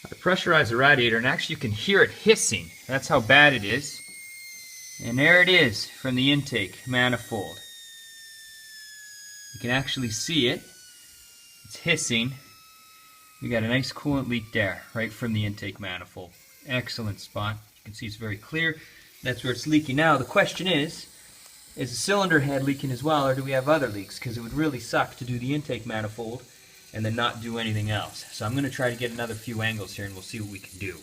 I pressurize the radiator, and actually you can hear it hissing. That's how bad it is. And there it is from the intake manifold. You can actually see it. It's hissing. We got a nice coolant leak there, right from the intake manifold. Excellent spot. You can see it's very clear. That's where it's leaking now. The question is the cylinder head leaking as well, or do we have other leaks? Because it would really suck to do the intake manifold and then not do anything else. So I'm going to try to get another few angles here, and we'll see what we can do.